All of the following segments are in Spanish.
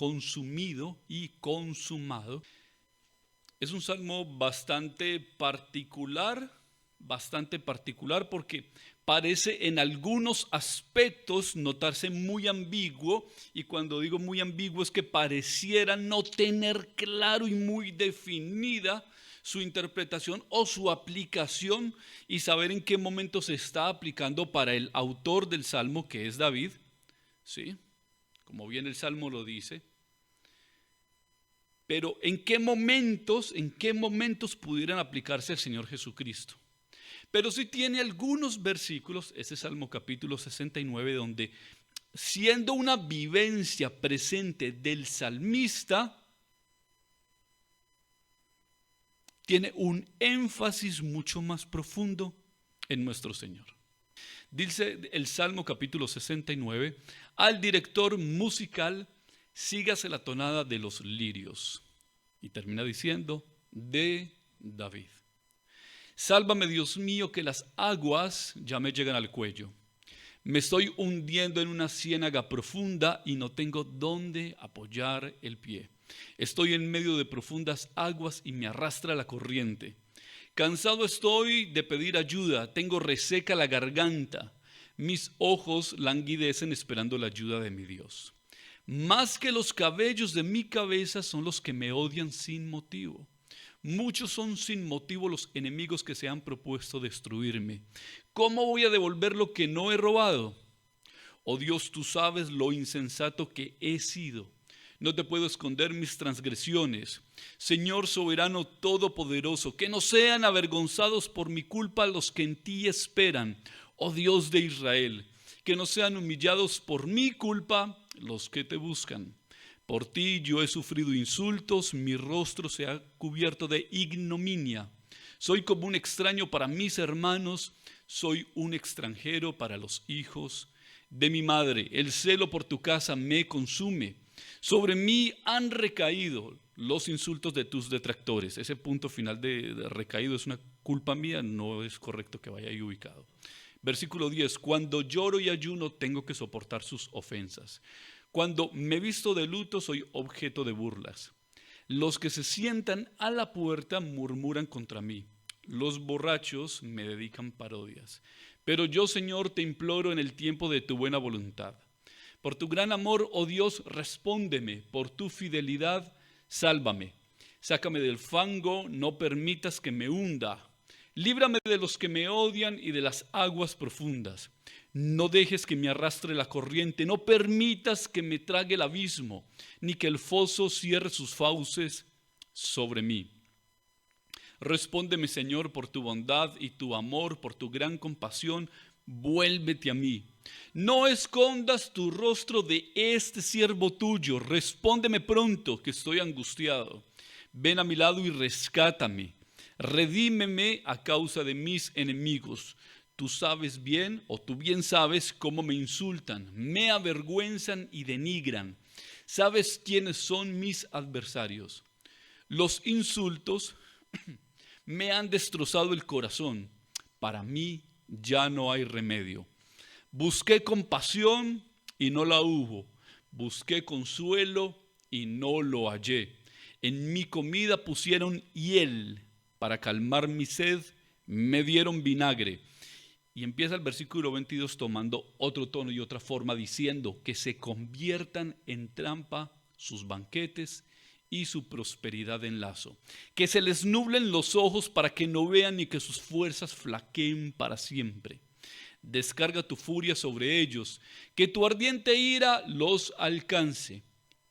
consumido y consumado. Es un salmo bastante particular porque parece en algunos aspectos notarse muy ambiguo, y cuando digo muy ambiguo es que pareciera no tener claro y muy definida su interpretación o su aplicación y saber en qué momento se está aplicando para el autor del salmo, que es David, ¿sí? Como bien el salmo lo dice. Pero ¿en qué momentos pudieran aplicarse al Señor Jesucristo? Pero sí tiene algunos versículos, ese Salmo capítulo 69, donde siendo una vivencia presente del salmista, tiene un énfasis mucho más profundo en nuestro Señor. Dice el Salmo capítulo 69, al director musical, sígase la tonada de los lirios. Y termina diciendo, de David. Sálvame, Dios mío, que las aguas ya me llegan al cuello. Me estoy hundiendo en una ciénaga profunda y no tengo dónde apoyar el pie. Estoy en medio de profundas aguas y me arrastra la corriente. Cansado estoy de pedir ayuda, tengo reseca la garganta. Mis ojos languidecen esperando la ayuda de mi Dios. Más que los cabellos de mi cabeza son los que me odian sin motivo. Muchos son sin motivo los enemigos que se han propuesto destruirme. ¿Cómo voy a devolver lo que no he robado? Oh Dios, tú sabes lo insensato que he sido. No te puedo esconder mis transgresiones. Señor soberano todopoderoso, que no sean avergonzados por mi culpa los que en ti esperan. Oh Dios de Israel, que no sean humillados por mi culpa los que te buscan. Por ti yo he sufrido insultos, mi rostro se ha cubierto de ignominia. Soy como un extraño para mis hermanos, soy un extranjero para los hijos de mi madre. El celo por tu casa me consume. Sobre mí han recaído los insultos de tus detractores. Ese punto final de recaído es una culpa mía, no es correcto que vaya ahí ubicado. Versículo 10, cuando lloro y ayuno tengo que soportar sus ofensas. Cuando me visto de luto soy objeto de burlas. Los que se sientan a la puerta murmuran contra mí. Los borrachos me dedican parodias. Pero yo, Señor, te imploro en el tiempo de tu buena voluntad. Por tu gran amor, oh Dios, respóndeme. Por tu fidelidad, sálvame. Sácame del fango, no permitas que me hunda. Líbrame de los que me odian y de las aguas profundas. No dejes que me arrastre la corriente, no permitas que me trague el abismo, ni que el foso cierre sus fauces sobre mí. Respóndeme, Señor, por tu bondad y tu amor, por tu gran compasión, vuélvete a mí. No escondas tu rostro de este siervo tuyo, respóndeme pronto, que estoy angustiado. Ven a mi lado y rescátame. Redímeme a causa de mis enemigos. Tú sabes bien, o tú bien sabes cómo me insultan, me avergüenzan y denigran. ¿Sabes quiénes son mis adversarios? Los insultos me han destrozado el corazón. Para mí ya no hay remedio. Busqué compasión y no la hubo. Busqué consuelo y no lo hallé. En mi comida pusieron hiel. Para calmar mi sed me dieron vinagre. Y empieza el versículo 22 tomando otro tono y otra forma, diciendo que se conviertan en trampa sus banquetes y su prosperidad en lazo. Que se les nublen los ojos para que no vean ni que sus fuerzas flaqueen para siempre. Descarga tu furia sobre ellos, que tu ardiente ira los alcance.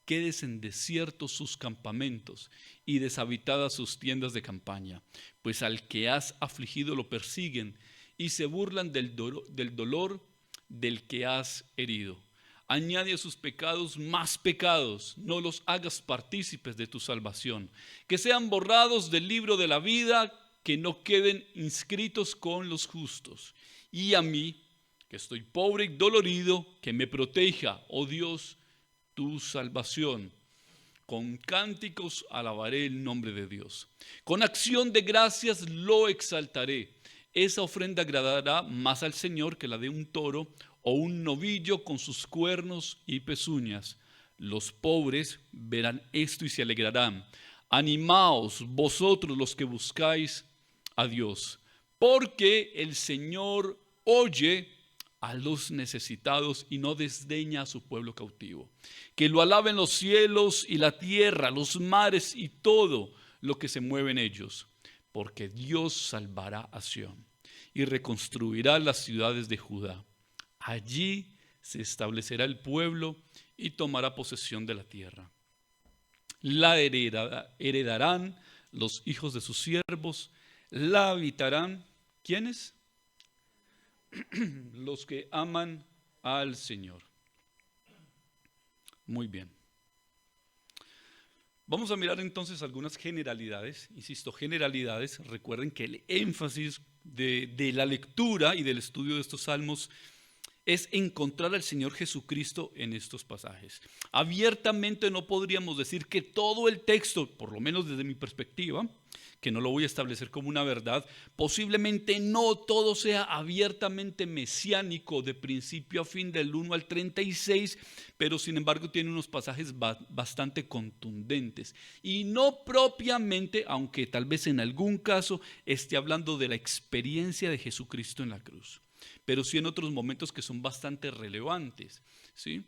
Quedes en desierto sus campamentos y deshabitadas sus tiendas de campaña, pues al que has afligido lo persiguen y se burlan del dolor del que has herido. Añade a sus pecados más pecados, no los hagas partícipes de tu salvación. Que sean borrados del libro de la vida, que no queden inscritos con los justos. Y a mí, que estoy pobre y dolorido, que me proteja, oh Dios, tu salvación. Con cánticos alabaré el nombre de Dios. Con acción de gracias lo exaltaré. Esa ofrenda agradará más al Señor que la de un toro o un novillo con sus cuernos y pezuñas. Los pobres verán esto y se alegrarán. Animaos vosotros los que buscáis a Dios, porque el Señor oye a los necesitados y no desdeña a su pueblo cautivo. Que lo alaben los cielos y la tierra, los mares y todo lo que se mueve en ellos, porque Dios salvará a Sión y reconstruirá las ciudades de Judá. Allí se establecerá el pueblo y tomará posesión de la tierra. La heredarán los hijos de sus siervos, la habitarán, ¿quiénes? Los que aman al Señor. Muy bien. Vamos a mirar entonces algunas generalidades. Insisto, generalidades. Recuerden que el énfasis de la lectura y del estudio de estos salmos es encontrar al Señor Jesucristo en estos pasajes. Abiertamente no podríamos decir que todo el texto, por lo menos desde mi perspectiva, que no lo voy a establecer como una verdad, posiblemente no todo sea abiertamente mesiánico de principio a fin del 1 al 36, pero sin embargo tiene unos pasajes bastante contundentes. Y no propiamente, aunque tal vez en algún caso esté hablando de la experiencia de Jesucristo en la cruz, pero sí en otros momentos que son bastante relevantes, ¿sí?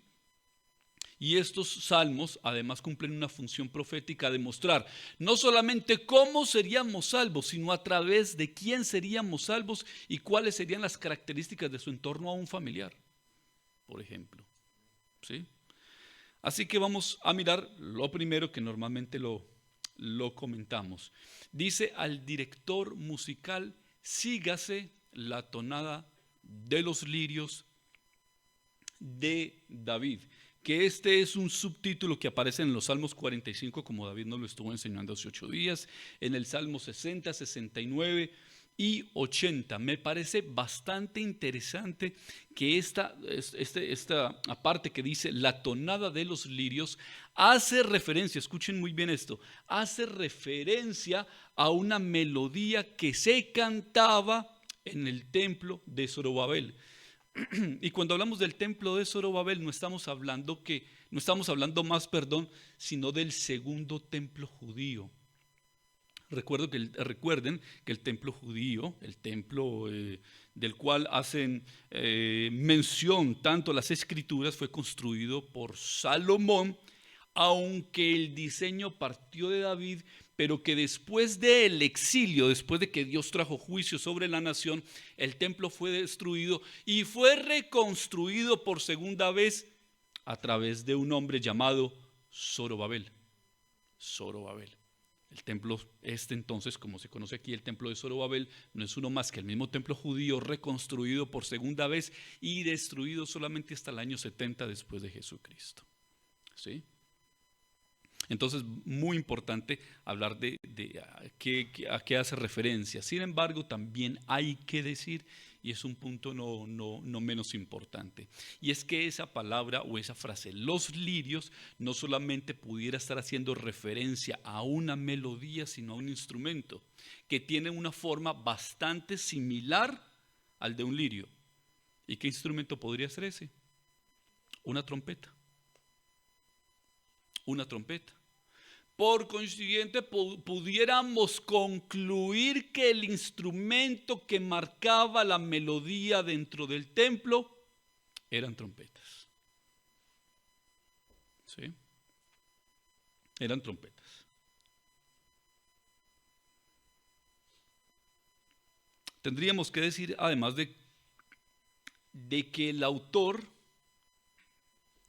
Y estos salmos además cumplen una función profética de mostrar no solamente cómo seríamos salvos, sino a través de quién seríamos salvos y cuáles serían las características de su entorno a un familiar, por ejemplo, ¿sí? Así que vamos a mirar lo primero que normalmente lo comentamos. Dice al director musical, sígase la tonada de los lirios de David, que este es un subtítulo que aparece en los Salmos 45, como David nos lo estuvo enseñando hace 8 días, en el Salmo 60, 69 y 80. Me parece bastante interesante que esta parte que dice la tonada de los lirios hace referencia, escuchen muy bien esto, hace referencia a una melodía que se cantaba en el templo de Zorobabel. Y cuando hablamos del templo de Zorobabel no estamos hablando más, sino del segundo templo judío. Recuerden que el templo judío, el templo del cual hacen mención tanto las escrituras, fue construido por Salomón, aunque el diseño partió de David, pero que después del exilio, después de que Dios trajo juicio sobre la nación, el templo fue destruido y fue reconstruido por segunda vez a través de un hombre llamado Zorobabel. El templo entonces, como se conoce aquí, el templo de Zorobabel, no es uno más que el mismo templo judío reconstruido por segunda vez y destruido solamente hasta el año 70 después de Jesucristo. ¿Sí? Entonces, muy importante hablar de a qué hace referencia. Sin embargo, también hay que decir, y es un punto no menos importante, y es que esa palabra o esa frase, los lirios, no solamente pudiera estar haciendo referencia a una melodía, sino a un instrumento que tiene una forma bastante similar al de un lirio. ¿Y qué instrumento podría ser ese? Una trompeta. Una trompeta. Por consiguiente, pudiéramos concluir que el instrumento que marcaba la melodía dentro del templo eran trompetas. ¿Sí? Eran trompetas. Tendríamos que decir, además de que el autor,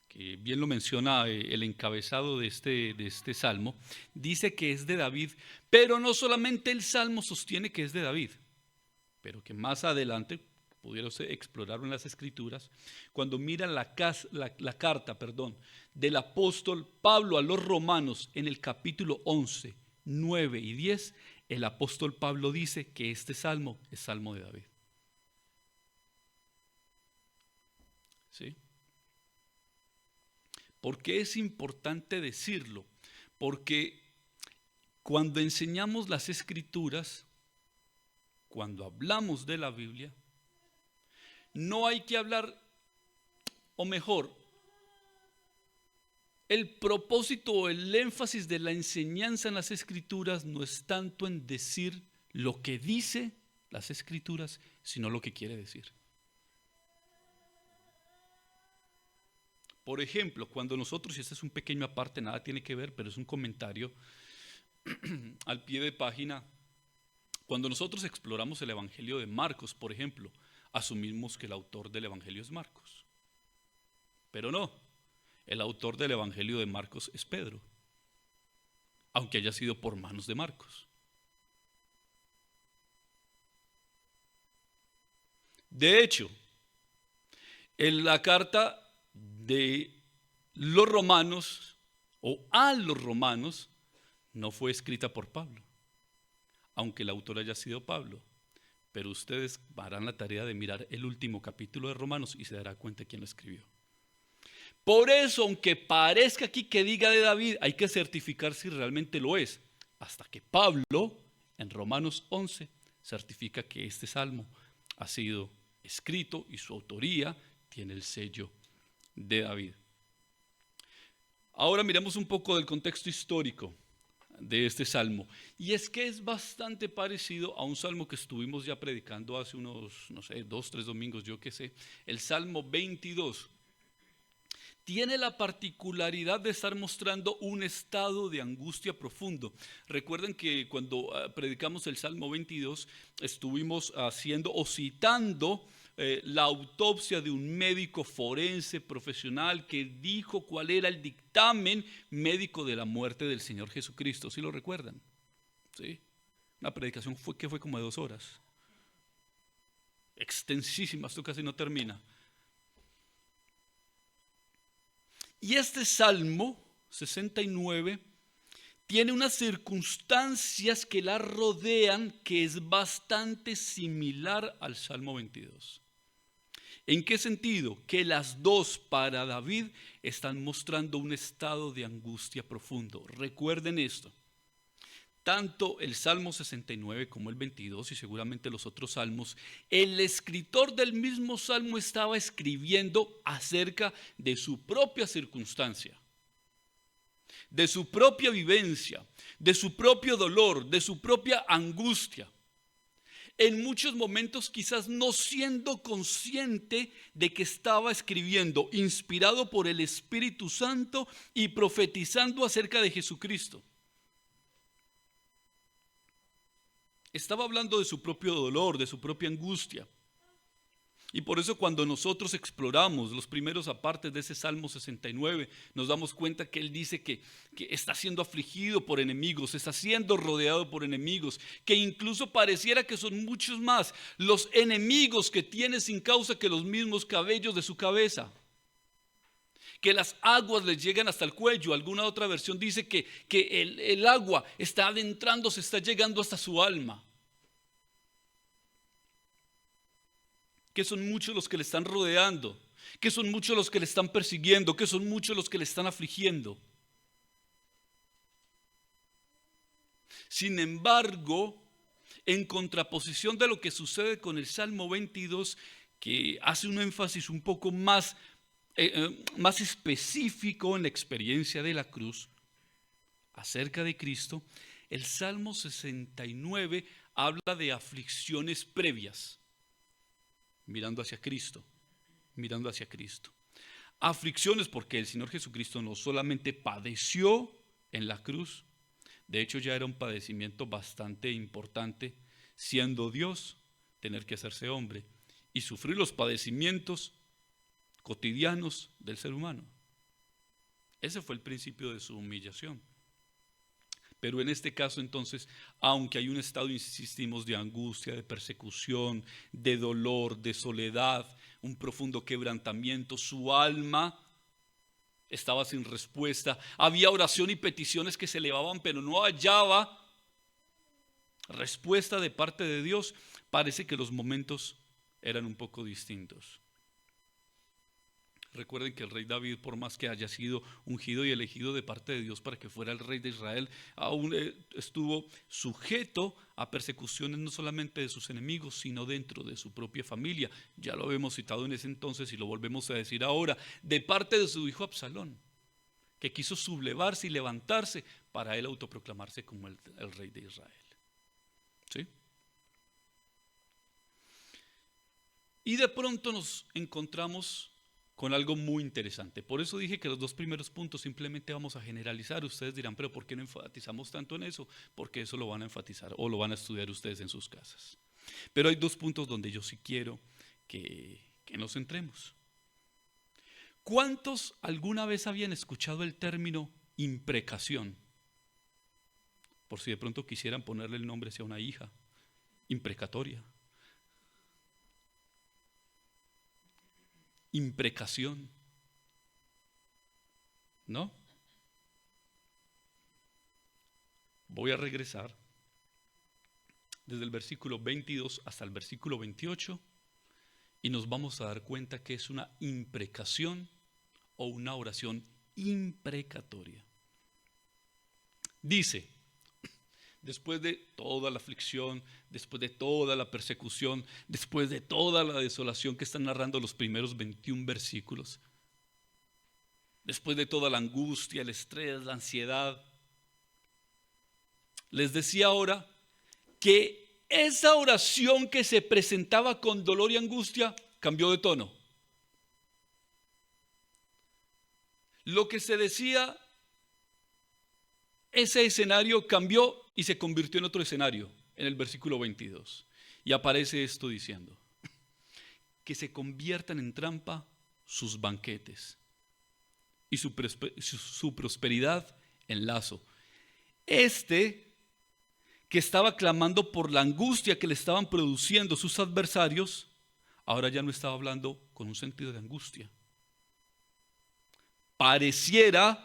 que bien lo menciona el encabezado de este salmo, dice que es de David, pero no solamente el salmo sostiene que es de David, pero que más adelante, pudiera explorarlo en las escrituras, cuando mira la carta del apóstol Pablo a los romanos en el capítulo 11, 9 y 10, el apóstol Pablo dice que este salmo es salmo de David. ¿Sí? ¿Por qué es importante decirlo? Porque cuando enseñamos las escrituras, cuando hablamos de la Biblia, no hay que hablar, o mejor, el propósito o el énfasis de la enseñanza en las Escrituras no es tanto en decir lo que dice las Escrituras, sino lo que quiere decir. Por ejemplo, cuando nosotros, y este es un pequeño aparte, nada tiene que ver, pero es un comentario al pie de página, cuando nosotros exploramos el Evangelio de Marcos, por ejemplo, asumimos que el autor del Evangelio es Marcos. Pero no, el autor del Evangelio de Marcos es Pedro, aunque haya sido por manos de Marcos. De hecho, en la carta de los romanos o a los romanos no fue escrita por Pablo, aunque el autor haya sido Pablo. Pero ustedes harán la tarea de mirar el último capítulo de Romanos y se dará cuenta quién lo escribió. Por eso, aunque parezca aquí que diga de David, hay que certificar si realmente lo es. Hasta que Pablo, en Romanos 11, certifica que este salmo ha sido escrito y su autoría tiene el sello de David. Ahora miremos un poco del contexto histórico de este salmo. Y es que es bastante parecido a un salmo que estuvimos ya predicando hace unos, 2, 3 domingos, yo qué sé. El Salmo 22 tiene la particularidad de estar mostrando un estado de angustia profundo. Recuerden que cuando predicamos el Salmo 22 estuvimos haciendo o citando la autopsia de un médico forense profesional que dijo cuál era el dictamen médico de la muerte del Señor Jesucristo. ¿Sí lo recuerdan? ¿Sí? Una predicación que fue como de 2 horas. Extensísima, esto casi no termina. Y este Salmo 69 tiene unas circunstancias que la rodean que es bastante similar al Salmo 22. ¿En qué sentido? Que las dos para David están mostrando un estado de angustia profundo. Recuerden esto. Tanto el Salmo 69 como el 22 y seguramente los otros salmos, el escritor del mismo salmo estaba escribiendo acerca de su propia circunstancia, de su propia vivencia, de su propio dolor, de su propia angustia. En muchos momentos quizás no siendo consciente de que estaba escribiendo, inspirado por el Espíritu Santo y profetizando acerca de Jesucristo. Estaba hablando de su propio dolor, de su propia angustia. Y por eso cuando nosotros exploramos los primeros apartes de ese Salmo 69, nos damos cuenta que él dice que está siendo afligido por enemigos, está siendo rodeado por enemigos, que incluso pareciera que son muchos más los enemigos que tiene sin causa que los mismos cabellos de su cabeza. Que las aguas les llegan hasta el cuello. Alguna otra versión dice que el agua está adentrándose, está llegando hasta su alma. Que son muchos los que le están rodeando, que son muchos los que le están persiguiendo, que son muchos los que le están afligiendo. Sin embargo, en contraposición de lo que sucede con el Salmo 22, que hace un énfasis un poco más específico en la experiencia de la cruz, acerca de Cristo, el Salmo 69 habla de aflicciones previas, mirando hacia Cristo, mirando hacia Cristo. Aflicciones porque el Señor Jesucristo no solamente padeció en la cruz, de hecho ya era un padecimiento bastante importante, siendo Dios, tener que hacerse hombre y sufrir los padecimientos cotidianos del ser humano. Ese fue el principio de su humillación. Pero en este caso entonces, aunque hay un estado, insistimos, de angustia, de persecución, de dolor, de soledad, un profundo quebrantamiento, su alma estaba sin respuesta. Había oración y peticiones que se elevaban, pero no hallaba respuesta de parte de Dios. Parece que los momentos eran un poco distintos. Recuerden que el rey David, por más que haya sido ungido y elegido de parte de Dios para que fuera el rey de Israel, aún estuvo sujeto a persecuciones no solamente de sus enemigos, sino dentro de su propia familia. Ya lo habíamos citado en ese entonces y lo volvemos a decir ahora, de parte de su hijo Absalón, que quiso sublevarse y levantarse para él autoproclamarse como el rey de Israel. ¿Sí? Y de pronto nos encontramos con algo muy interesante. Por eso dije que los dos primeros puntos simplemente vamos a generalizar. Ustedes dirán, pero ¿por qué no enfatizamos tanto en eso? Porque eso lo van a enfatizar o lo van a estudiar ustedes en sus casas. Pero hay dos puntos donde yo sí quiero que nos centremos. ¿Cuántos alguna vez habían escuchado el término imprecación? Por si de pronto quisieran ponerle el nombre hacia una hija, imprecatoria. Imprecación. ¿No? Voy a regresar desde el versículo 22 hasta el versículo 28 y nos vamos a dar cuenta que es una imprecación o una oración imprecatoria. Dice, después de toda la aflicción, después de toda la persecución, después de toda la desolación que están narrando los primeros 21 versículos, después de toda la angustia, el estrés, la ansiedad, les decía ahora que esa oración que se presentaba con dolor y angustia cambió de tono. Lo que se decía, ese escenario cambió y se convirtió en otro escenario, en el versículo 22. Y aparece esto diciendo, que se conviertan en trampa sus banquetes y su prosperidad en lazo. Que estaba clamando por la angustia que le estaban produciendo sus adversarios, ahora ya no estaba hablando con un sentido de angustia. Pareciera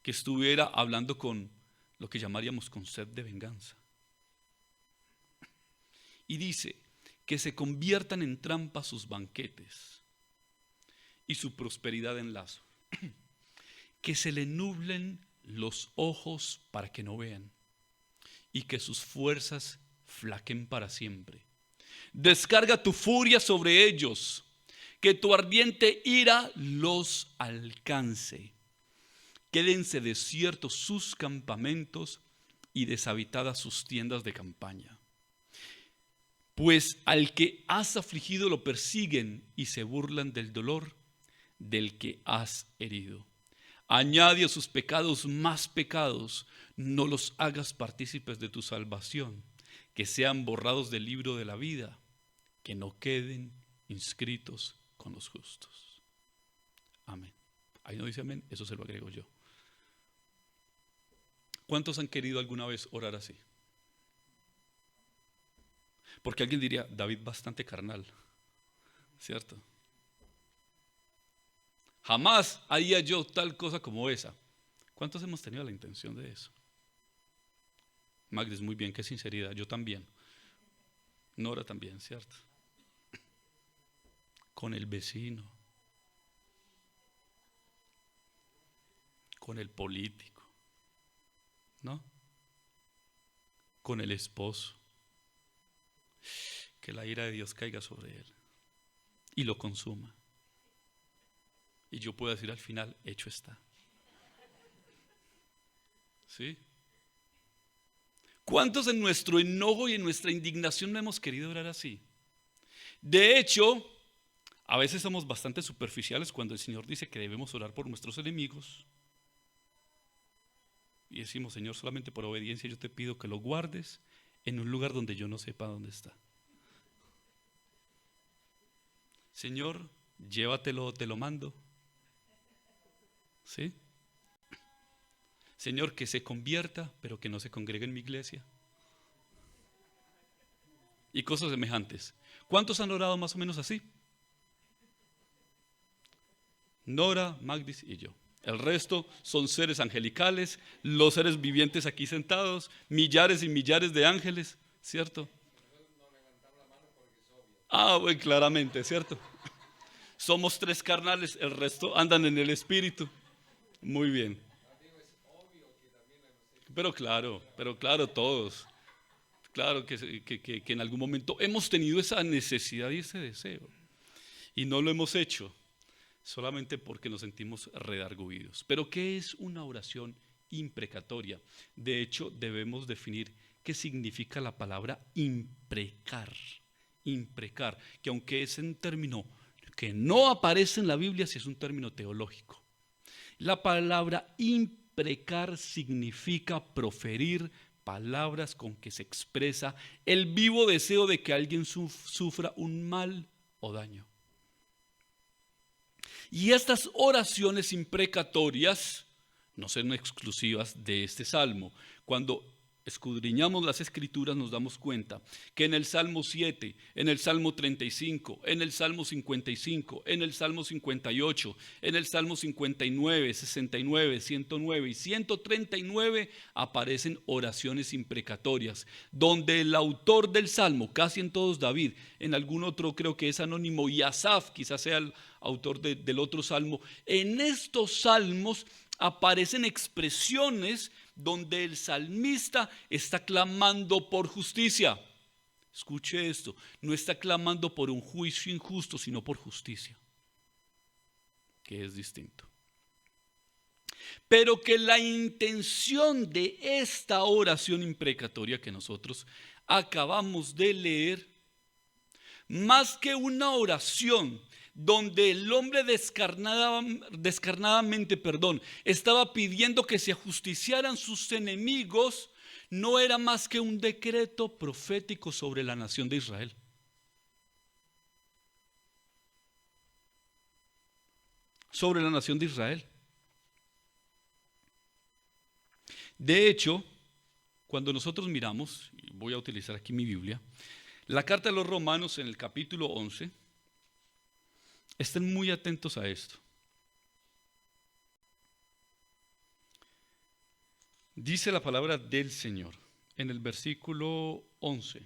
que estuviera hablando con lo que llamaríamos con sed de venganza. Y dice, que se conviertan en trampa sus banquetes y su prosperidad en lazo. Que se le nublen los ojos para que no vean y que sus fuerzas flaquen para siempre. Descarga tu furia sobre ellos, que tu ardiente ira los alcance. Quédense desiertos sus campamentos y deshabitadas sus tiendas de campaña. Pues al que has afligido lo persiguen y se burlan del dolor del que has herido. Añade a sus pecados más pecados, no los hagas partícipes de tu salvación, que sean borrados del libro de la vida, que no queden inscritos con los justos. Amén. Ahí no dice amén, eso se lo agrego yo. ¿Cuántos han querido alguna vez orar así? Porque alguien diría, David bastante carnal, ¿cierto? Jamás haría yo tal cosa como esa. ¿Cuántos hemos tenido la intención de eso? Magdes, muy bien, qué sinceridad, yo también. Nora también, ¿cierto? Con el vecino, con el político, ¿no? Con el esposo. Que la ira de Dios caiga sobre él y lo consuma. Y yo puedo decir al final, hecho está. ¿Sí? ¿Cuántos en nuestro enojo y en nuestra indignación no hemos querido orar así? De hecho, a veces somos bastante superficiales cuando el Señor dice que debemos orar por nuestros enemigos. Y decimos, Señor, solamente por obediencia yo te pido que lo guardes en un lugar donde yo no sepa dónde está. Señor, llévatelo, te lo mando. ¿Sí? Señor, que se convierta, pero que no se congregue en mi iglesia. Y cosas semejantes. ¿Cuántos han orado más o menos así? Nora, Magdis y yo. El resto son seres angelicales, los seres vivientes aquí sentados, millares y millares de ángeles, ¿cierto? Bueno, claramente, ¿cierto? Somos tres carnales, el resto andan en el espíritu. Muy bien. Pero claro, todos. Claro que en algún momento hemos tenido esa necesidad y ese deseo. Y no lo hemos hecho, solamente porque nos sentimos redargüidos. Pero ¿qué es una oración imprecatoria? De hecho, debemos definir qué significa la palabra imprecar. Imprecar, que aunque es un término que no aparece en la Biblia, sí es un término teológico. La palabra imprecar significa proferir palabras con que se expresa el vivo deseo de que alguien sufra un mal o daño. Y estas oraciones imprecatorias no son exclusivas de este salmo. Cuando escudriñamos las escrituras nos damos cuenta que en el Salmo 7, en el Salmo 35, en el Salmo 55, en el Salmo 58, en el Salmo 59, 69, 109 y 139 aparecen oraciones imprecatorias, donde el autor del Salmo, casi en todos David, en algún otro creo que es anónimo, y Asaf quizás sea el autor del otro salmo, en estos salmos aparecen expresiones donde el salmista está clamando por justicia. Escuche esto, no está clamando por un juicio injusto, sino por justicia, que es distinto. Pero que la intención de esta oración imprecatoria que nosotros acabamos de leer, más que una oración donde el hombre descarnadamente estaba pidiendo que se ajusticiaran sus enemigos, no era más que un decreto profético sobre la nación de Israel. Sobre la nación de Israel. De hecho, cuando nosotros miramos, y voy a utilizar aquí mi Biblia, la carta de los Romanos en el capítulo 11, estén muy atentos a esto. Dice la palabra del Señor en el versículo 11.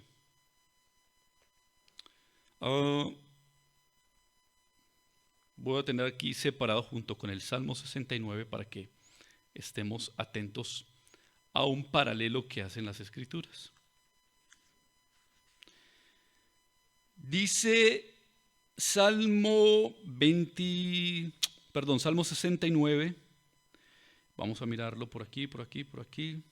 Voy a tener aquí separado junto con el Salmo 69 para que estemos atentos a un paralelo que hacen las Escrituras. Dice Salmo 69. Vamos a mirarlo por aquí, por aquí, por aquí.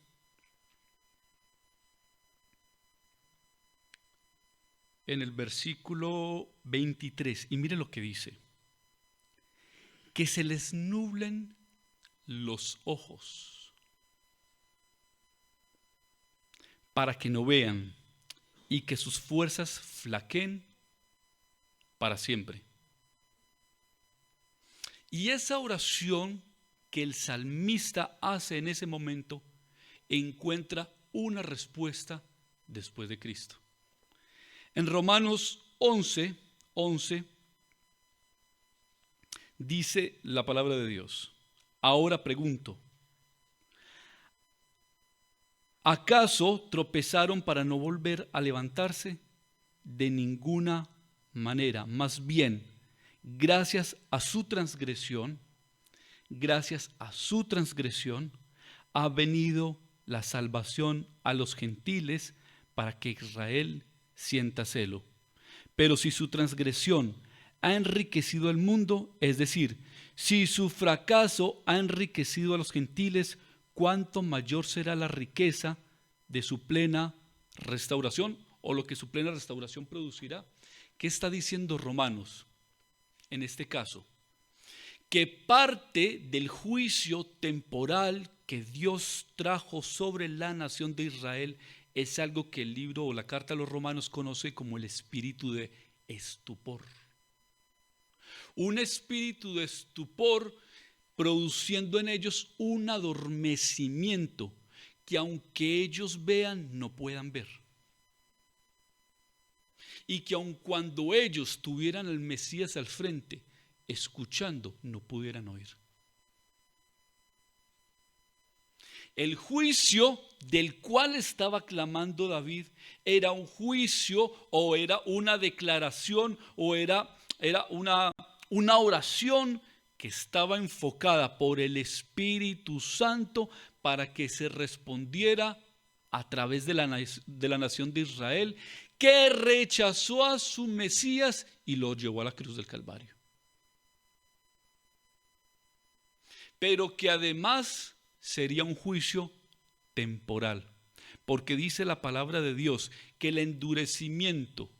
En el versículo 23. Y mire lo que dice. Que se les nublen los ojos para que no vean, y que sus fuerzas flaqueen para siempre. Y esa oración que el salmista hace en ese momento encuentra una respuesta después de Cristo. En Romanos 11 dice la palabra de Dios: ahora pregunto, ¿acaso tropezaron para no volver a levantarse? De ninguna manera, más bien, gracias a su transgresión, ha venido la salvación a los gentiles para que Israel sienta celo. Pero si su transgresión ha enriquecido al mundo, es decir, si su fracaso ha enriquecido a los gentiles, ¿cuánto mayor será la riqueza de su plena restauración, o lo que su plena restauración producirá? ¿Qué está diciendo Romanos en este caso? Que parte del juicio temporal que Dios trajo sobre la nación de Israel es algo que el libro o la carta a los Romanos conoce como el espíritu de estupor. Un espíritu de estupor produciendo en ellos un adormecimiento que aunque ellos vean, no puedan ver. Y que aun cuando ellos tuvieran al Mesías al frente, escuchando, no pudieran oír. El juicio del cual estaba clamando David era un juicio, o era una declaración, o era una oración que estaba enfocada por el Espíritu Santo para que se respondiera a través de la nación de Israel, que rechazó a su Mesías y lo llevó a la cruz del Calvario. pero que además sería un juicio temporal, porque dice la palabra de Dios que el endurecimiento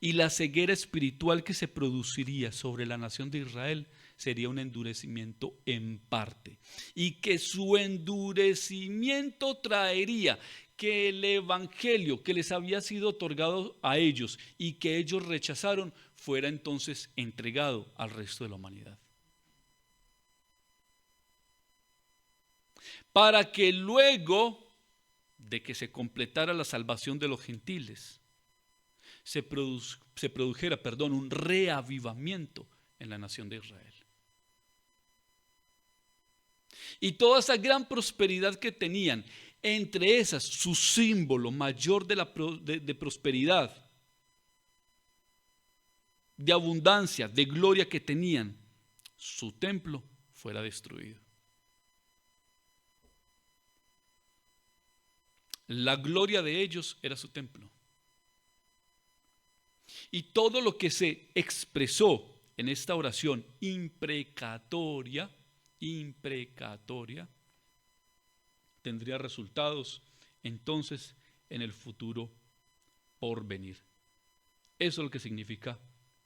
y la ceguera espiritual que se produciría sobre la nación de Israel sería un endurecimiento en parte, y que su endurecimiento traería que el evangelio que les había sido otorgado a ellos y que ellos rechazaron fuera entonces entregado al resto de la humanidad, para que luego de que se completara la salvación de los gentiles se produjera un reavivamiento en la nación de Israel. Y toda esa gran prosperidad que tenían, entre esas su símbolo mayor de prosperidad, de abundancia, de gloria que tenían, su templo fuera destruido. La gloria de ellos era su templo. Y todo lo que se expresó en esta oración imprecatoria, tendría resultados entonces en el futuro por venir. Eso es lo que significa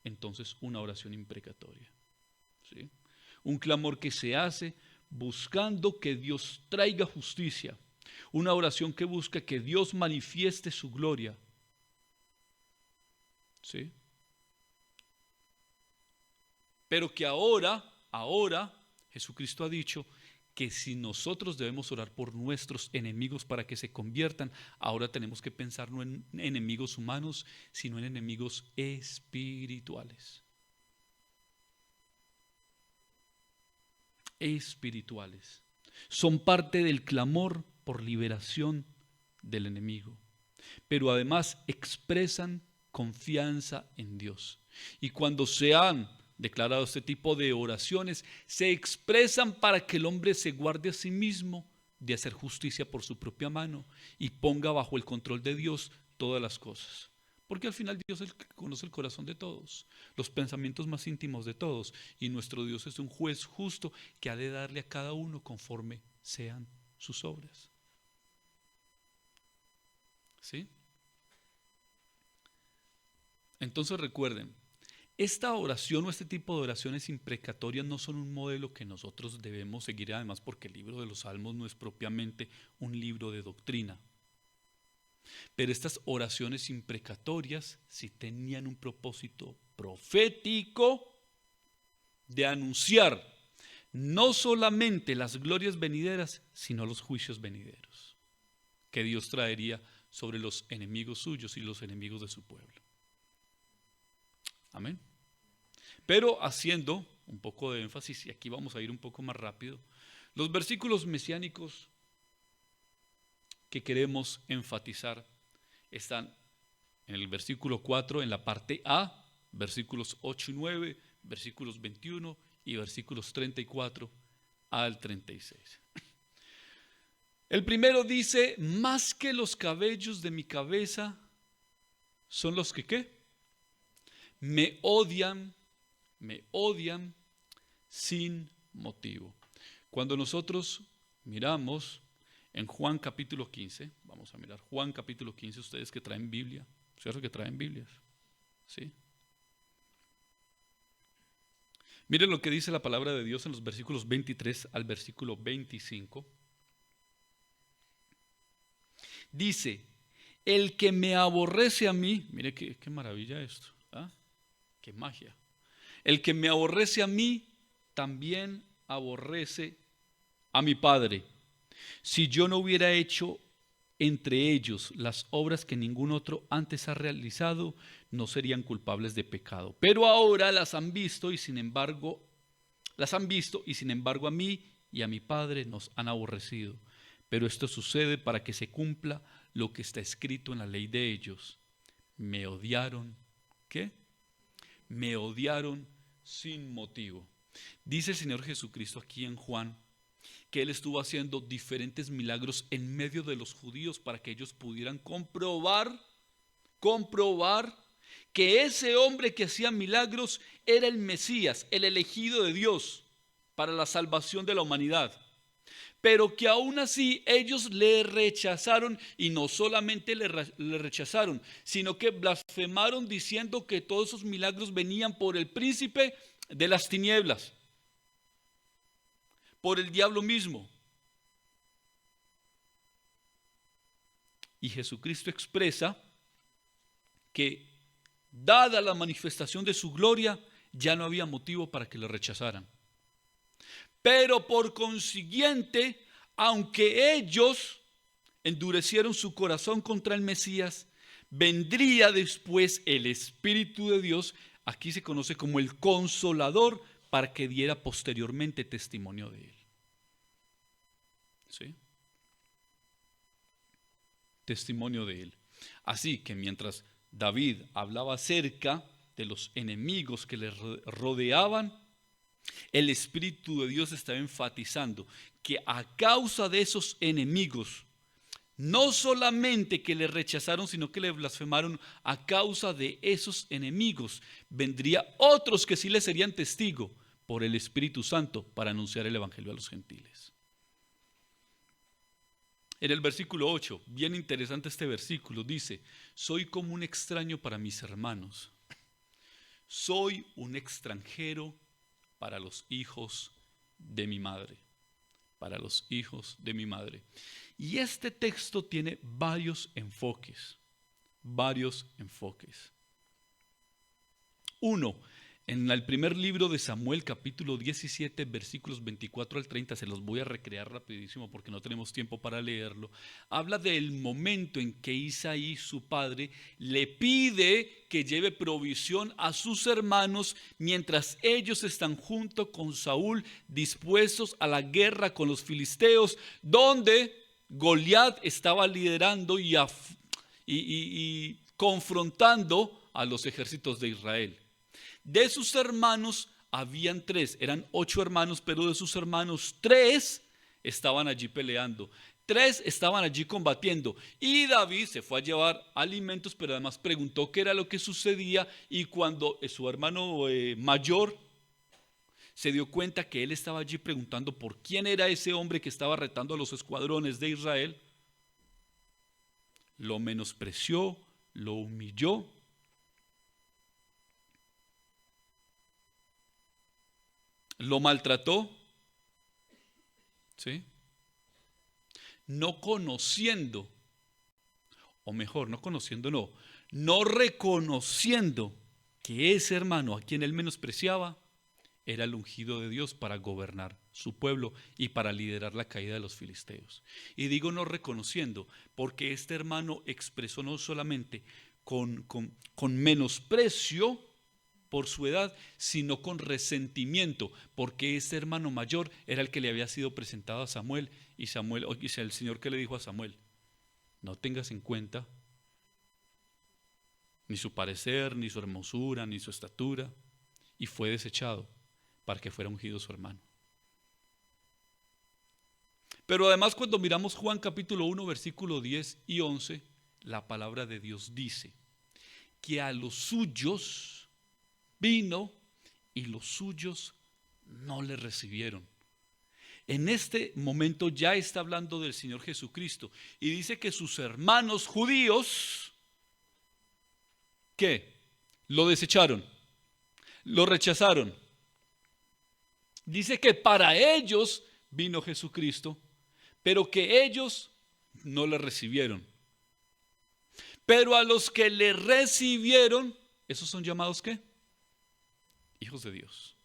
entonces una oración imprecatoria, ¿sí? Un clamor que se hace buscando que Dios traiga justicia, una oración que busca que Dios manifieste su gloria, ¿sí? Pero que ahora Jesucristo ha dicho que si nosotros debemos orar por nuestros enemigos para que se conviertan, ahora tenemos que pensar no en enemigos humanos, sino en enemigos espirituales. Espirituales. Son parte del clamor por liberación del enemigo, pero además expresan confianza en Dios. Y cuando se han declarado este tipo de oraciones, se expresan para que el hombre se guarde a sí mismo de hacer justicia por su propia mano y ponga bajo el control de Dios todas las cosas. Porque al final Dios es el que conoce el corazón de todos, los pensamientos más íntimos de todos, y nuestro Dios es un juez justo que ha de darle a cada uno conforme sean sus obras. ¿Sí? Entonces recuerden, esta oración o este tipo de oraciones imprecatorias no son un modelo que nosotros debemos seguir, además porque el libro de los Salmos no es propiamente un libro de doctrina. Pero estas oraciones imprecatorias sí tenían un propósito profético de anunciar no solamente las glorias venideras, sino los juicios venideros que Dios traería sobre los enemigos suyos y los enemigos de su pueblo. Amén. Pero haciendo un poco de énfasis, y aquí vamos a ir un poco más rápido, los versículos mesiánicos que queremos enfatizar están en el versículo 4, en la parte A, versículos 8 y 9, versículos 21 y versículos 34 al 36. El primero dice: más que los cabellos de mi cabeza son los que ¿qué? Me odian sin motivo. Cuando nosotros miramos en Juan capítulo 15, vamos a mirar Juan capítulo 15, ustedes que traen Biblia, ¿cierto que traen Biblias? ¿Sí? Miren lo que dice la palabra de Dios en los versículos 23 al versículo 25. Dice: el que me aborrece a mí, mire qué maravilla esto, ¿ah? Qué magia. El que me aborrece a mí, también aborrece a mi Padre. Si yo no hubiera hecho entre ellos las obras que ningún otro antes ha realizado, no serían culpables de pecado. Pero ahora las han visto y sin embargo a mí y a mi Padre nos han aborrecido. Pero esto sucede para que se cumpla lo que está escrito en la ley de ellos. Me odiaron, ¿qué? Me odiaron sin motivo. Dice el Señor Jesucristo aquí en Juan que Él estuvo haciendo diferentes milagros en medio de los judíos para que ellos pudieran comprobar que ese hombre que hacía milagros era el Mesías, el elegido de Dios. para la salvación de la humanidad. Pero que aún así ellos le rechazaron, y no solamente le rechazaron, sino que blasfemaron diciendo que todos esos milagros venían por el príncipe de las tinieblas, por el diablo mismo. Y Jesucristo expresa que, dada la manifestación de su gloria, ya no había motivo para que le rechazaran. Pero por consiguiente, aunque ellos endurecieron su corazón contra el Mesías, vendría después el Espíritu de Dios, aquí se conoce como el Consolador, para que diera posteriormente testimonio de él. ¿Sí? Testimonio de él. Así que mientras David hablaba acerca de los enemigos que le rodeaban, el Espíritu de Dios estaba enfatizando que a causa de esos enemigos, no solamente que le rechazaron, sino que le blasfemaron, a causa de esos enemigos vendría otros que sí le serían testigo por el Espíritu Santo para anunciar el Evangelio a los gentiles. En el versículo 8, bien interesante este versículo, dice: soy como un extraño para mis hermanos, soy un extranjero para los hijos de mi madre, para los hijos de mi madre. Y este texto tiene varios enfoques. Uno, en el primer libro de Samuel, capítulo 17, versículos 24 al 30, se los voy a recrear rapidísimo porque no tenemos tiempo para leerlo. Habla del momento en que Isaí, su padre, le pide que lleve provisión a sus hermanos mientras ellos están junto con Saúl, dispuestos a la guerra con los filisteos, donde Goliat estaba liderando y confrontando a los ejércitos de Israel. De sus hermanos habían 3, eran 8 hermanos, pero de sus hermanos 3 estaban allí peleando, 3 estaban allí combatiendo. Y David se fue a llevar alimentos, pero además preguntó qué era lo que sucedía. Y cuando su hermano mayor se dio cuenta que él estaba allí preguntando por quién era ese hombre que estaba retando a los escuadrones de Israel, lo menospreció, lo humilló. Lo maltrató, ¿sí? No conociendo, o mejor, no reconociendo que ese hermano a quien él menospreciaba era el ungido de Dios para gobernar su pueblo y para liderar la caída de los filisteos. Y digo no reconociendo, porque este hermano expresó no solamente con menosprecio por su edad, sino con resentimiento, porque este hermano mayor era el que le había sido presentado a Samuel, y el Señor que le dijo a Samuel: no tengas en cuenta ni su parecer, ni su hermosura, ni su estatura, y fue desechado para que fuera ungido su hermano. Pero además, cuando miramos Juan capítulo 1, versículo 10 y 11, la palabra de Dios dice que a los suyos vino y los suyos no le recibieron. En este momento ya está hablando del Señor Jesucristo y dice que sus hermanos judíos, ¿qué? Lo desecharon, lo rechazaron. Dice que para ellos vino Jesucristo, pero que ellos no le recibieron. Pero a los que le recibieron, ¿esos son llamados qué? Hijos de Dios.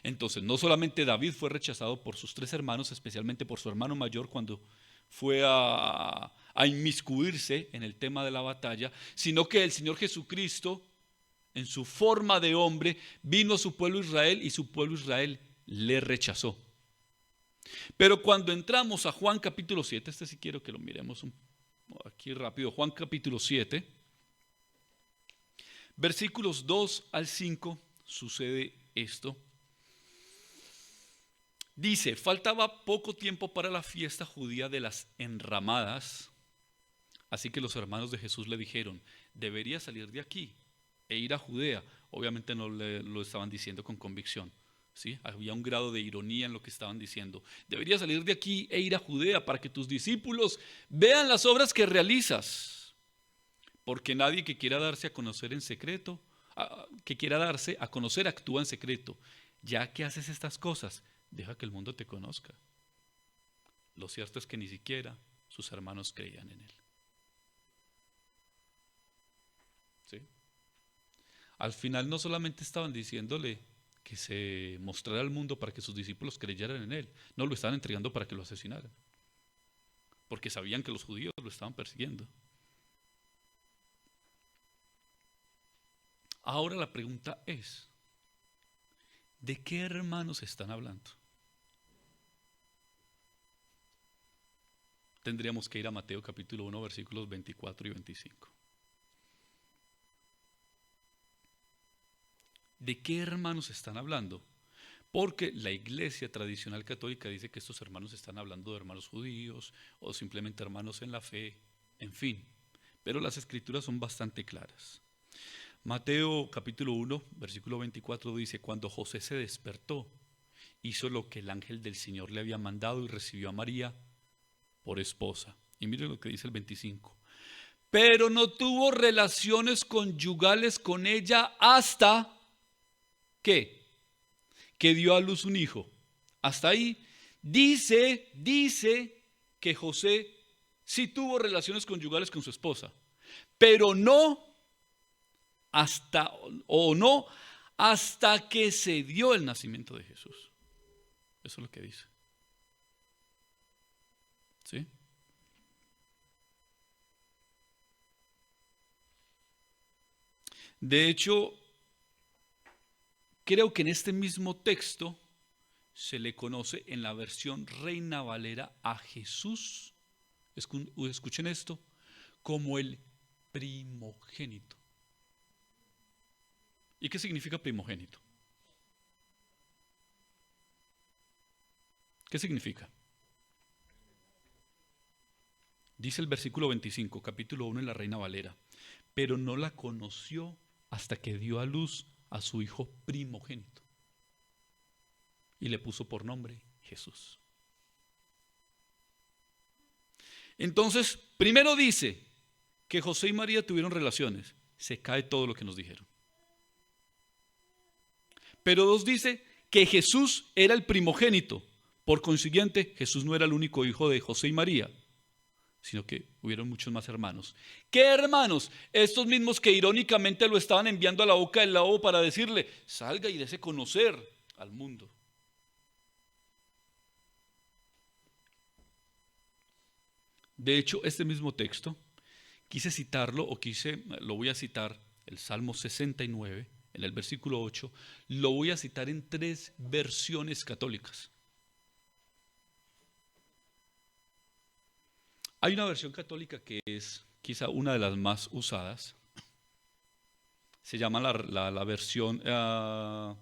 Entonces, no solamente David fue rechazado por sus 3 hermanos, especialmente por su hermano mayor cuando fue a inmiscuirse en el tema de la batalla, sino que el Señor Jesucristo, en su forma de hombre, vino a su pueblo Israel y su pueblo Israel le rechazó. Pero cuando entramos a Juan capítulo 7, este sí quiero que lo miremos aquí rápido, Juan capítulo 7, versículos 2 al 5, sucede esto. Dice: faltaba poco tiempo para la fiesta judía de las enramadas, así que los hermanos de Jesús le dijeron: debería salir de aquí e ir a Judea. Obviamente no lo estaban diciendo con convicción, ¿Sí? Había un grado de ironía en lo que estaban diciendo. Deberías salir de aquí e ir a Judea para que tus discípulos vean las obras que realizas. Porque nadie que quiera darse a conocer en secreto, que quiera darse a conocer, actúa en secreto. Ya que haces estas cosas, deja que el mundo te conozca. Lo cierto es que ni siquiera sus hermanos creían en él. ¿Sí? Al final no solamente estaban diciéndole que se mostrara al mundo para que sus discípulos creyeran en él, no, lo estaban entregando para que lo asesinaran, porque sabían que los judíos lo estaban persiguiendo. Ahora la pregunta es, ¿de qué hermanos están hablando? Tendríamos que ir a Mateo capítulo 1, versículos 24 y 25. ¿De qué hermanos están hablando? Porque la iglesia tradicional católica dice que estos hermanos están hablando de hermanos judíos o simplemente hermanos en la fe, en fin. Pero las escrituras son bastante claras. Mateo capítulo 1, versículo 24 dice, cuando José se despertó, hizo lo que el ángel del Señor le había mandado y recibió a María por esposa. Y miren lo que dice el 25. Pero no tuvo relaciones conyugales con ella hasta, ¿qué? Que dio a luz un hijo. Hasta ahí dice que José sí tuvo relaciones conyugales con su esposa, pero no hasta que se dio el nacimiento de Jesús. Eso es lo que dice. ¿Sí? De hecho, creo que en este mismo texto se le conoce en la versión Reina Valera a Jesús, escuchen esto, como el primogénito. ¿Y qué significa primogénito? ¿Qué significa? Dice el versículo 25, capítulo 1 en la Reina Valera, pero no la conoció hasta que dio a luz a su hijo primogénito y le puso por nombre Jesús. Entonces, primero dice que José y María tuvieron relaciones, se cae todo lo que nos dijeron. Pero dos dice que Jesús era el primogénito, por consiguiente Jesús no era el único hijo de José y María, sino que hubieron muchos más hermanos. ¿Qué hermanos? Estos mismos que irónicamente lo estaban enviando a la boca del lobo para decirle, salga y dése conocer al mundo. De hecho, este mismo texto, lo voy a citar, el Salmo 69, en el versículo 8, lo voy a citar en 3 versiones católicas. Hay una versión católica que es quizá una de las más usadas. Se llama la versión... a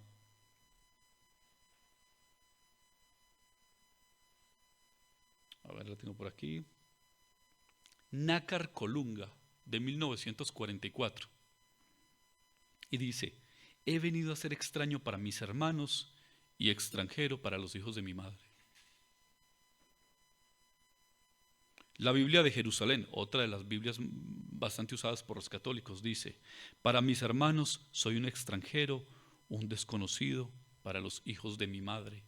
ver, la tengo por aquí. Nácar Colunga, de 1944. Y dice, he venido a ser extraño para mis hermanos y extranjero para los hijos de mi madre. La Biblia de Jerusalén, otra de las Biblias bastante usadas por los católicos, dice, para mis hermanos soy un extranjero, un desconocido para los hijos de mi madre.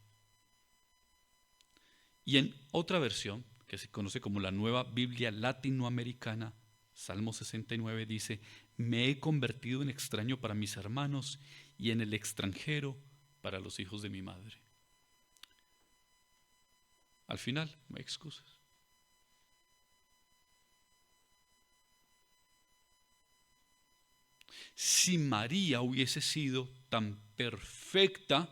Y en otra versión, que se conoce como la Nueva Biblia Latinoamericana, Salmo 69 dice, me he convertido en extraño para mis hermanos y en el extranjero para los hijos de mi madre. Al final, no hay excusas. Si María hubiese sido tan perfecta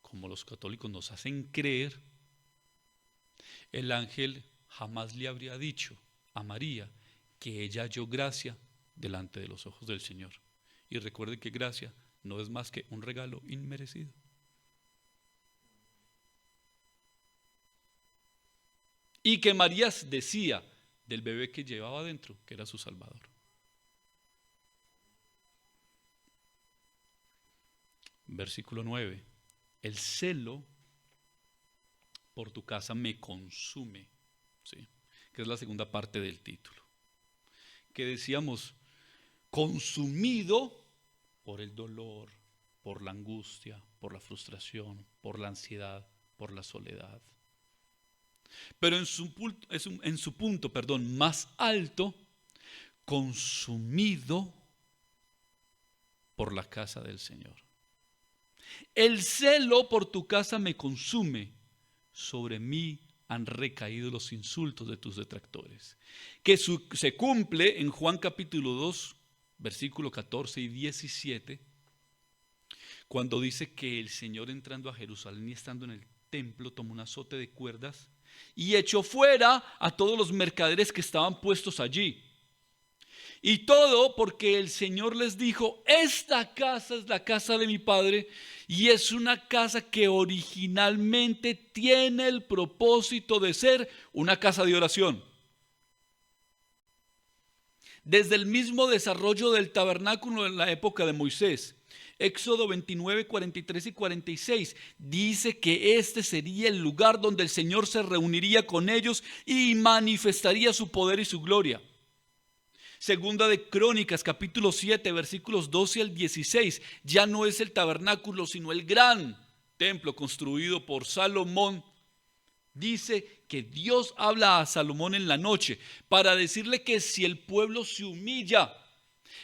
como los católicos nos hacen creer, el ángel jamás le habría dicho a María que ella halló gracia delante de los ojos del Señor. Y recuerde que gracia no es más que un regalo inmerecido. Y que María decía del bebé que llevaba dentro que era su Salvador. Versículo 9. El celo por tu casa me consume, ¿sí? Que es la segunda parte del título. Que decíamos, consumido por el dolor, por la angustia, por la frustración, por la ansiedad, por la soledad. Pero en su punto, más alto, consumido por la casa del Señor. El celo por tu casa me consume. Sobre mí han recaído los insultos de tus detractores. Que se cumple en Juan capítulo 2, versículo 14 y 17, cuando dice que el Señor, entrando a Jerusalén y estando en el templo, tomó un azote de cuerdas y echó fuera a todos los mercaderes que estaban puestos allí. Y todo porque el Señor les dijo: esta casa es la casa de mi Padre, y es una casa que originalmente tiene el propósito de ser una casa de oración. Desde el mismo desarrollo del tabernáculo en la época de Moisés, Éxodo 29, 43 y 46, dice que este sería el lugar donde el Señor se reuniría con ellos y manifestaría su poder y su gloria. Segunda de Crónicas, capítulo 7, versículos 12 al 16, ya no es el tabernáculo, sino el gran templo construido por Salomón. Dice que Dios habla a Salomón en la noche para decirle que si el pueblo se humilla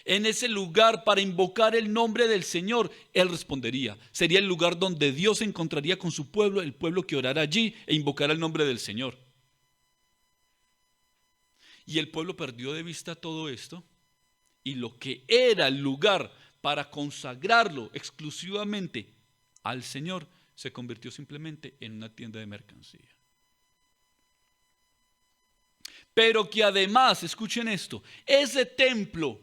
en ese lugar para invocar el nombre del Señor, Él respondería. Sería el lugar donde Dios se encontraría con su pueblo, el pueblo que orara allí e invocara el nombre del Señor. Y el pueblo perdió de vista todo esto, y lo que era el lugar para consagrarlo exclusivamente al Señor se convirtió simplemente en una tienda de mercancía. Pero que además, escuchen esto, ese templo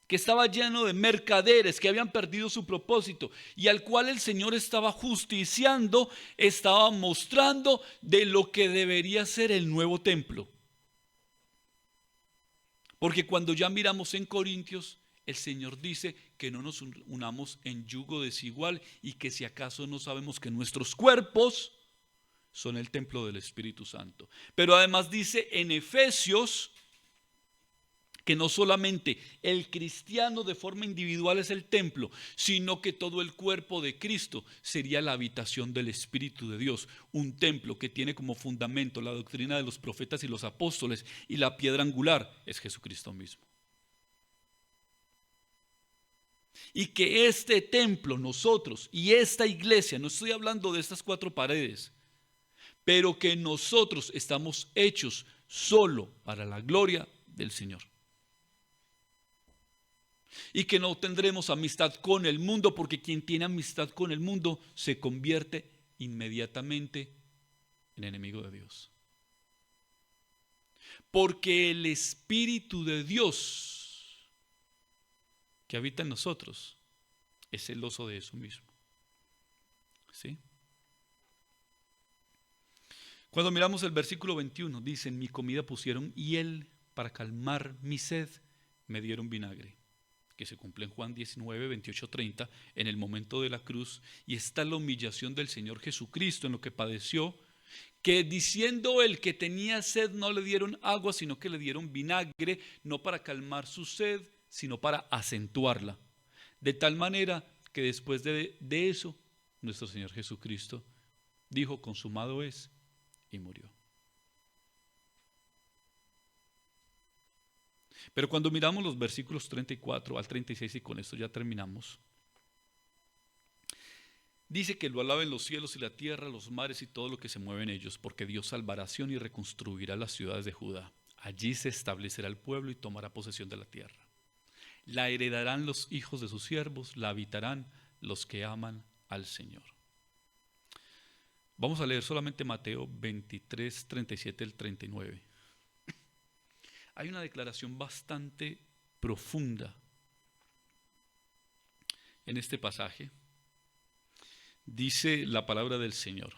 que estaba lleno de mercaderes que habían perdido su propósito y al cual el Señor estaba justiciando, estaba mostrando de lo que debería ser el nuevo templo. Porque cuando ya miramos en Corintios, el Señor dice que no nos unamos en yugo desigual y que si acaso no sabemos que nuestros cuerpos son el templo del Espíritu Santo. Pero además dice en Efesios que no solamente el cristiano de forma individual es el templo, sino que todo el cuerpo de Cristo sería la habitación del Espíritu de Dios. Un templo que tiene como fundamento la doctrina de los profetas y los apóstoles, y la piedra angular es Jesucristo mismo. Y que este templo, nosotros y esta iglesia, no estoy hablando de estas 4 paredes, pero que nosotros estamos hechos solo para la gloria del Señor. Y que no tendremos amistad con el mundo, porque quien tiene amistad con el mundo se convierte inmediatamente en enemigo de Dios. Porque el Espíritu de Dios que habita en nosotros es celoso de eso mismo. ¿Sí? Cuando miramos el versículo 21, dice: en mi comida pusieron hiel para calmar mi sed, me dieron vinagre. Que se cumple en Juan 19, 28, 30, en el momento de la cruz, y está la humillación del Señor Jesucristo en lo que padeció, que diciendo él que tenía sed no le dieron agua, sino que le dieron vinagre, no para calmar su sed, sino para acentuarla. De tal manera que después de eso, nuestro Señor Jesucristo dijo: consumado es, y murió. Pero cuando miramos los versículos 34 al 36, y con esto ya terminamos, dice que lo alaben los cielos y la tierra, los mares y todo lo que se mueve en ellos, porque Dios salvará a Sión y reconstruirá las ciudades de Judá. Allí se establecerá el pueblo y tomará posesión de la tierra. La heredarán los hijos de sus siervos, la habitarán los que aman al Señor. Vamos a leer solamente Mateo 23, 37 al 39. Hay una declaración bastante profunda en este pasaje. Dice la palabra del Señor.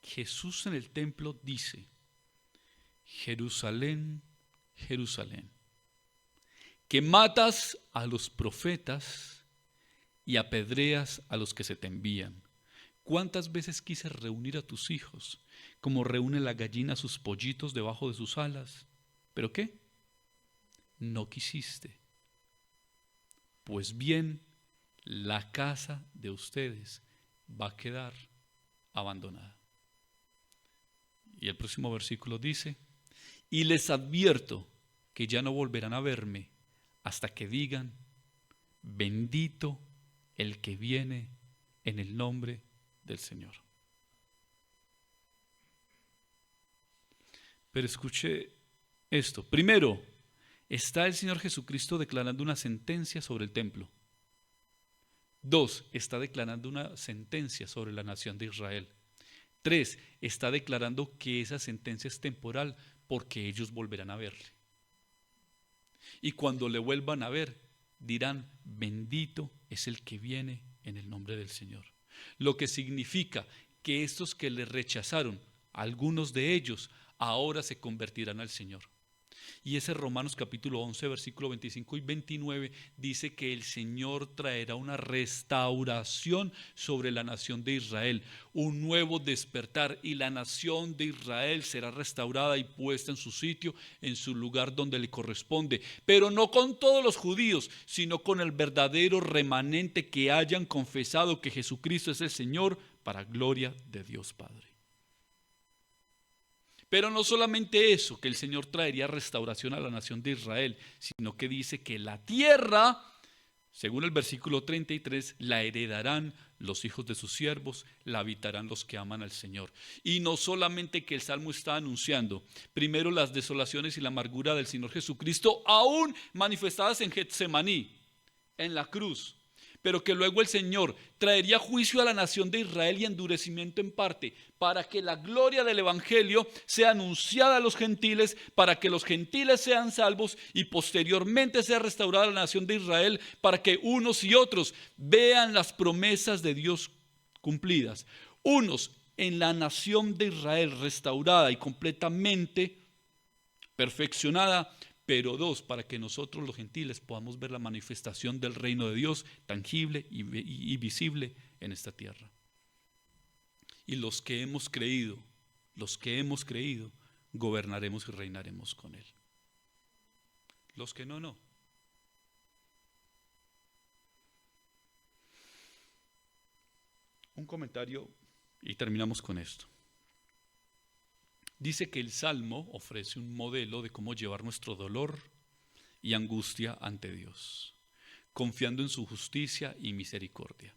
Jesús en el templo dice: Jerusalén, Jerusalén, que matas a los profetas y apedreas a los que se te envían. ¿Cuántas veces quise reunir a tus hijos, como reúne la gallina sus pollitos debajo de sus alas? ¿Pero qué? No quisiste. Pues bien, la casa de ustedes va a quedar abandonada. Y el próximo versículo dice: y les advierto que ya no volverán a verme hasta que digan: bendito el que viene en el nombre del Señor. Pero escuche esto. Primero, está el Señor Jesucristo declarando una sentencia sobre el templo. 2, está declarando una sentencia sobre la nación de Israel. 3, está declarando que esa sentencia es temporal porque ellos volverán a verle. Y cuando le vuelvan a ver, dirán: bendito es el que viene en el nombre del Señor. Lo que significa que estos que le rechazaron, algunos de ellos, ahora se convertirán al Señor. Y ese Romanos capítulo 11, versículo 25 y 29 dice que el Señor traerá una restauración sobre la nación de Israel, un nuevo despertar, y la nación de Israel será restaurada y puesta en su sitio, en su lugar donde le corresponde, pero no con todos los judíos, sino con el verdadero remanente que hayan confesado que Jesucristo es el Señor, para gloria de Dios Padre. Pero no solamente eso, que el Señor traería restauración a la nación de Israel, sino que dice que la tierra, según el versículo 33, la heredarán los hijos de sus siervos, la habitarán los que aman al Señor. Y no solamente que el Salmo está anunciando, primero las desolaciones y la amargura del Señor Jesucristo, aún manifestadas en Getsemaní, en la cruz, pero que luego el Señor traería juicio a la nación de Israel y endurecimiento en parte, para que la gloria del Evangelio sea anunciada a los gentiles, para que los gentiles sean salvos y posteriormente sea restaurada la nación de Israel, para que unos y otros vean las promesas de Dios cumplidas. Unos en la nación de Israel restaurada y completamente perfeccionada, pero 2, para que nosotros los gentiles podamos ver la manifestación del reino de Dios tangible y visible en esta tierra. Y los que hemos creído, gobernaremos y reinaremos con Él. Los que no, no. Un comentario y terminamos con esto. Dice que el Salmo ofrece un modelo de cómo llevar nuestro dolor y angustia ante Dios, confiando en su justicia y misericordia.